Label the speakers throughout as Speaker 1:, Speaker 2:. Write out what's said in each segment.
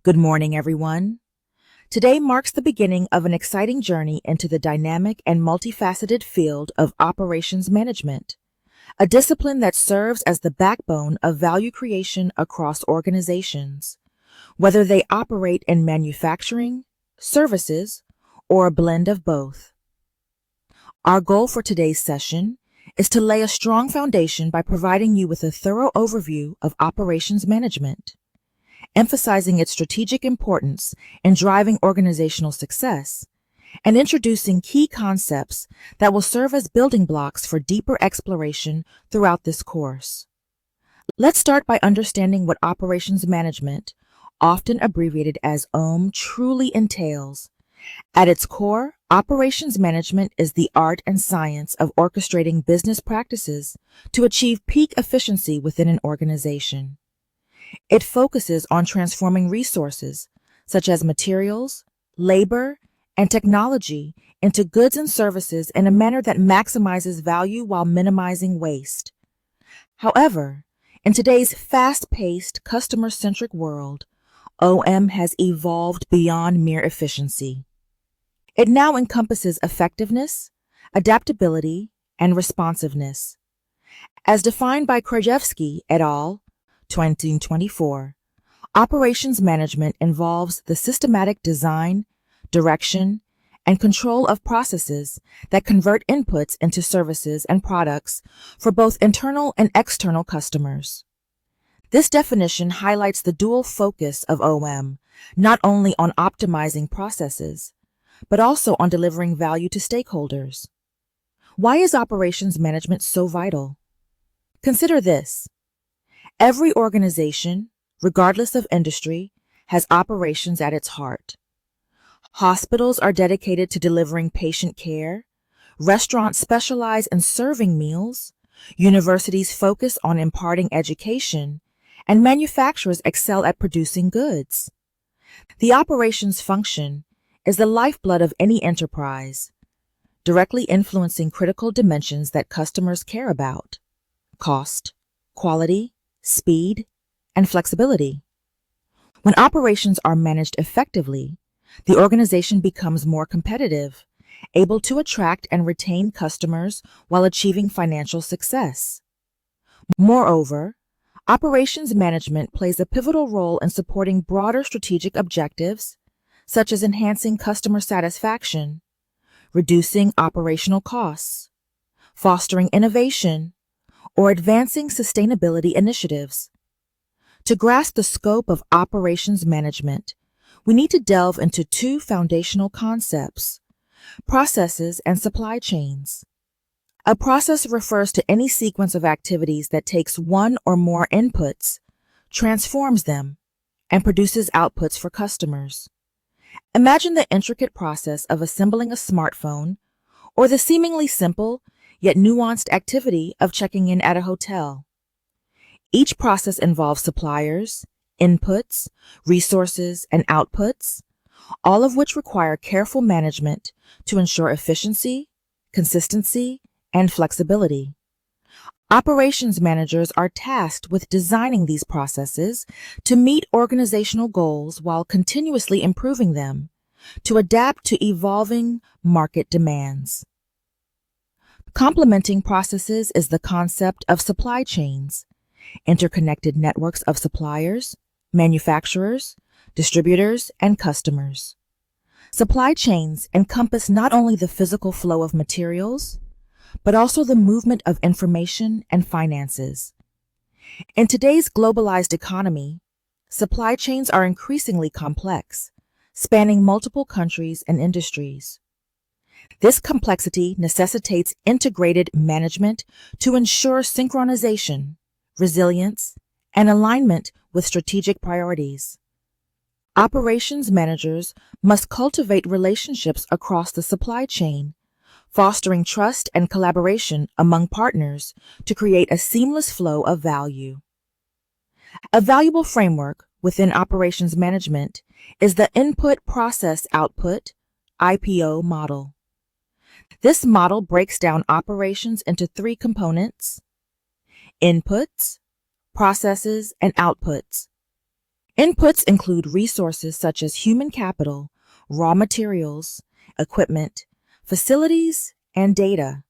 Speaker 1: Good morning, everyone. Today marks the beginning of an exciting journey into the dynamic and multifaceted field of operations management, a discipline that serves as the backbone of value creation across organizations, whether they operate in manufacturing, services, or a blend of both. Our goal for today's session is to lay a strong foundation by providing you with a thorough overview of operations management, emphasizing its strategic importance in driving organizational success, and introducing key concepts that will serve as building blocks for deeper exploration throughout this course. Let's start by understanding what operations management, often abbreviated as OM, truly entails. At its core, operations management is the art and science of orchestrating business practices to achieve peak efficiency within an organization. It focuses on transforming resources, such as materials, labor, and technology, into goods and services in a manner that maximizes value while minimizing waste. However, in today's fast-paced, customer-centric world, OM has evolved beyond mere efficiency. It now encompasses effectiveness, adaptability, and responsiveness. As defined by Krajewski et al., 2024, operations management involves the systematic design, direction, and control of processes that convert inputs into services and products for both internal and external customers. This definition highlights the dual focus of OM, not only on optimizing processes, but also on delivering value to stakeholders. Why is operations management so vital? Consider this. Every organization, regardless of industry, has operations at its heart. Hospitals are dedicated to delivering patient care, restaurants specialize in serving meals, universities focus on imparting education, and manufacturers excel at producing goods. The operations function is the lifeblood of any enterprise, directly influencing critical dimensions that customers care about: cost, quality, speed, and flexibility. When operations are managed effectively, the organization becomes more competitive, able to attract and retain customers while achieving financial success. Moreover, operations management plays a pivotal role in supporting broader strategic objectives, such as enhancing customer satisfaction, reducing operational costs, fostering innovation, or advancing sustainability initiatives. To grasp the scope of operations management, we need to delve into two foundational concepts: processes and supply chains. A process refers to any sequence of activities that takes one or more inputs, transforms them, and produces outputs for customers. Imagine the intricate process of assembling a smartphone, or the seemingly simple yet nuanced activity of checking in at a hotel. Each process involves suppliers, inputs, resources, and outputs, all of which require careful management to ensure efficiency, consistency, and flexibility. Operations managers are tasked with designing these processes to meet organizational goals while continuously improving them to adapt to evolving market demands. Complementing processes is the concept of supply chains, interconnected networks of suppliers, manufacturers, distributors, and customers. Supply chains encompass not only the physical flow of materials, but also the movement of information and finances. In today's globalized economy, supply chains are increasingly complex, spanning multiple countries and industries. This complexity necessitates integrated management to ensure synchronization, resilience, and alignment with strategic priorities. Operations managers must cultivate relationships across the supply chain, fostering trust and collaboration among partners to create a seamless flow of value. A valuable framework within operations management is the Input Process Output (IPO) model. This model breaks down operations into three components: inputs, processes, and outputs. Inputs include resources such as human capital, raw materials, equipment, facilities, and data.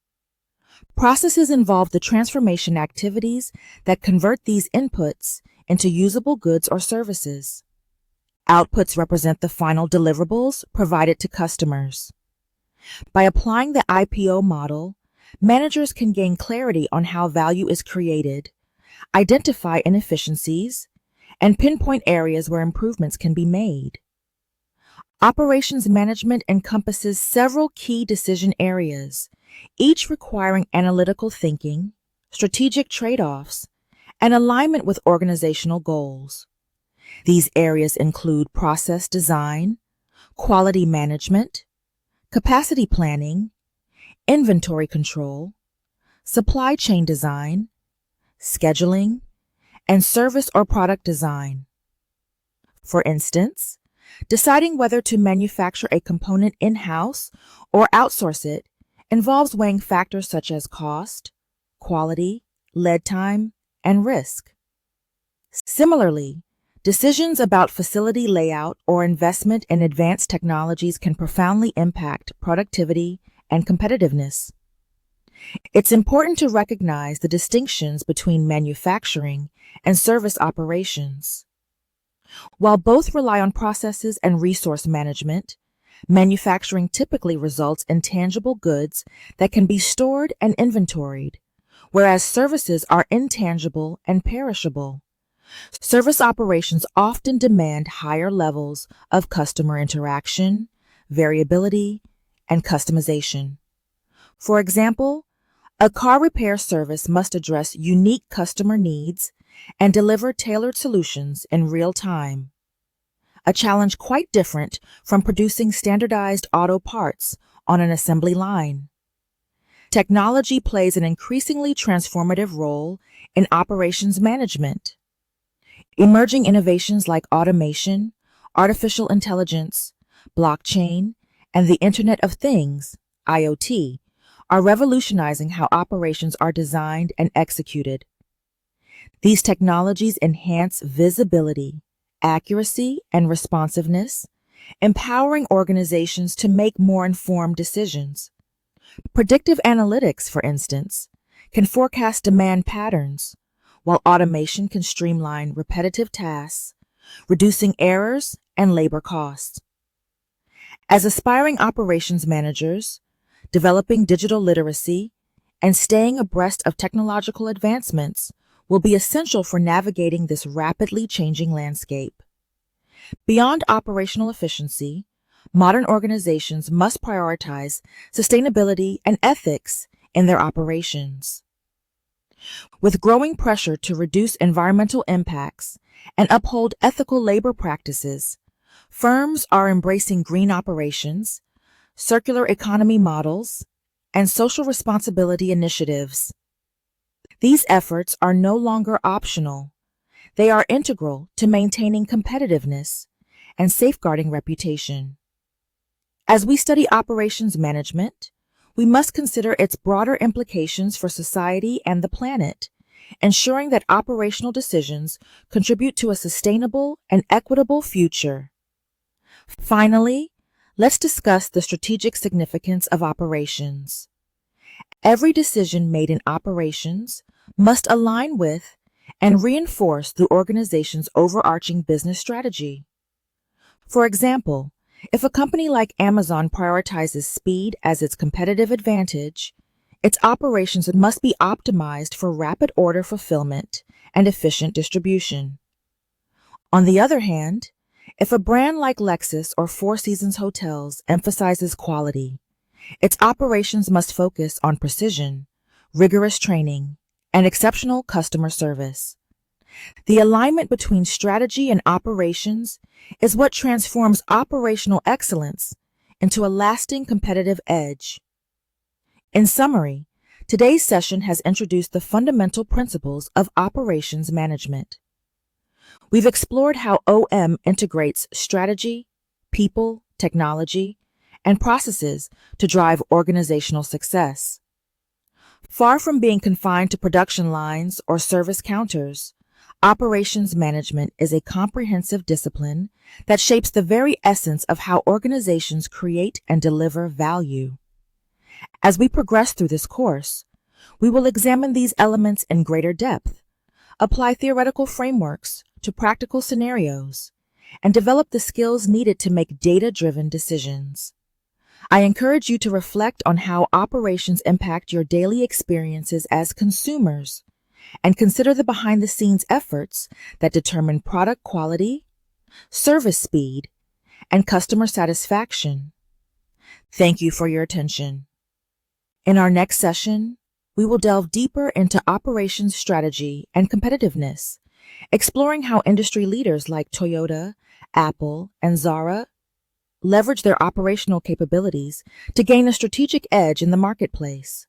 Speaker 1: Processes involve the transformation activities that convert these inputs into usable goods or services. Outputs represent the final deliverables provided to customers. By applying the IPO model, managers can gain clarity on how value is created, identify inefficiencies, and pinpoint areas where improvements can be made. Operations management encompasses several key decision areas, each requiring analytical thinking, strategic trade-offs, and alignment with organizational goals. These areas include process design, quality management, capacity planning, inventory control, supply chain design, scheduling, and service or product design. For instance, deciding whether to manufacture a component in-house or outsource it involves weighing factors such as cost, quality, lead time, and risk. Similarly, decisions about facility layout or investment in advanced technologies can profoundly impact productivity and competitiveness. It's important to recognize the distinctions between manufacturing and service operations. While both rely on processes and resource management, manufacturing typically results in tangible goods that can be stored and inventoried, whereas services are intangible and perishable. Service operations often demand higher levels of customer interaction, variability, and customization. For example, a car repair service must address unique customer needs and deliver tailored solutions in real time, a challenge quite different from producing standardized auto parts on an assembly line. Technology plays an increasingly transformative role in operations management. Emerging innovations like automation, artificial intelligence, blockchain, and the Internet of Things, IoT, are revolutionizing how operations are designed and executed. These technologies enhance visibility, accuracy, and responsiveness, empowering organizations to make more informed decisions. Predictive analytics, for instance, can forecast demand patterns, while automation can streamline repetitive tasks, reducing errors and labor costs. As aspiring operations managers, developing digital literacy and staying abreast of technological advancements will be essential for navigating this rapidly changing landscape. Beyond operational efficiency, modern organizations must prioritize sustainability and ethics in their operations. With growing pressure to reduce environmental impacts and uphold ethical labor practices, firms are embracing green operations, circular economy models, and social responsibility initiatives. These efforts are no longer optional. They are integral to maintaining competitiveness and safeguarding reputation. As we study operations management, we must consider its broader implications for society and the planet, ensuring that operational decisions contribute to a sustainable and equitable future. Finally, let's discuss the strategic significance of operations. Every decision made in operations must align with and reinforce the organization's overarching business strategy. For example, if a company like Amazon prioritizes speed as its competitive advantage, its operations must be optimized for rapid order fulfillment and efficient distribution. On the other hand, if a brand like Lexus or Four Seasons Hotels emphasizes quality, its operations must focus on precision, rigorous training, and exceptional customer service. The alignment between strategy and operations is what transforms operational excellence into a lasting competitive edge. In summary, today's session has introduced the fundamental principles of operations management. We've explored how OM integrates strategy, people, technology, and processes to drive organizational success. Far from being confined to production lines or service counters, Operations management is a comprehensive discipline that shapes the very essence of how organizations create and deliver value. As we progress through this course, we will examine these elements in greater depth, apply theoretical frameworks to practical scenarios, and develop the skills needed to make data-driven decisions. I encourage you to reflect on how operations impact your daily experiences as consumers and consider the behind-the-scenes efforts that determine product quality, service speed, and customer satisfaction. Thank you for your attention. In our next session, we will delve deeper into operations strategy and competitiveness, exploring how industry leaders like Toyota, Apple, and Zara leverage their operational capabilities to gain a strategic edge in the marketplace.